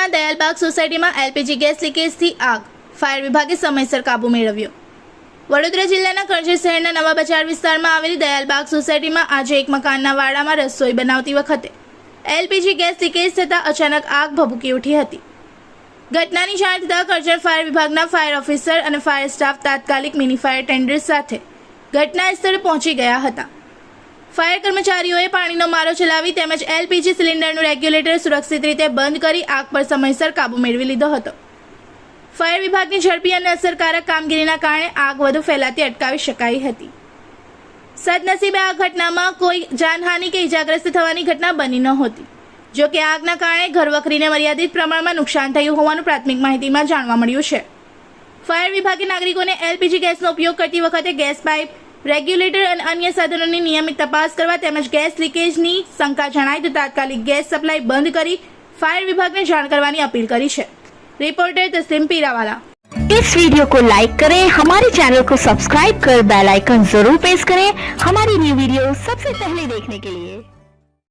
શહેરના દયાલબાગ સોસાયટીમાં LPG gas લીકેજથી આગ, ફાયર વિભાગે સમયસર કાબૂ મેળવ્યો। વડોદરા જિલ્લાના કરજણ શહેરના નવા બજાર વિસ્તારમાં આવેલી દયાલબાગ સોસાયટીમાં આજે એક મકાનના વાડામાં રસોઈ બનાવતી વખતે એલપીજી ગેસ લીકેજ થતાં અચાનક આગ ભભૂકી ઉઠી હતી। ઘટનાની જાણ થતાં કરજણ ફાયર વિભાગના ફાયર ઓફિસર અને ફાયર સ્ટાફ તાત્કાલિક મિની ફાયર ટેન્ડર સાથે ઘટના સ્થળે પહોંચી ગયા હતા। ફાયર કર્મચારીઓએ પાણીનો મારો ચલાવી તેમજ એલપીજી સિલિન્ડરનું રેગ્યુલેટર સુરક્ષિત રીતે બંધ કરી આગ પર સમયસર કાબૂ મેળવી લીધો હતો। ફાયર વિભાગની ઝડપી અને અસરકારક કામગીરીના કારણે આગ વધુ ફેલાતી અટકાવી શકાઈ હતી। સદનસીબે આ ઘટનામાં કોઈ જાનહાનિ કે ઇજાગ્રસ્ત થવાની ઘટના બની નહોતી। જો કે આગના કારણે ઘરવખરીને મર્યાદિત પ્રમાણમાં નુકસાન થયું હોવાનું પ્રાથમિક માહિતીમાં જાણવા મળ્યું છે। ફાયર વિભાગે નાગરિકોને એલપીજી ગેસનો ઉપયોગ કરતી વખતે ગેસ પાઇપ, રેગ્યુલેટર અને અન્ય સાધનોની નિયમિત તપાસ કરવા તેમજ ગેસ લીકેજની શંકા જણાય તો તાત્કાલિક ગેસ સપ્લાય બંધ કરી फायर विभाग ने जान करवानी अपील करी है। रिपोर्टर तस्लीम पीरावाला। इस वीडियो को लाइक करें, हमारे चैनल को सब्सक्राइब कर बेल आइकन जरूर प्रेस करें हमारी न्यू वीडियो सबसे पहले देखने के लिए।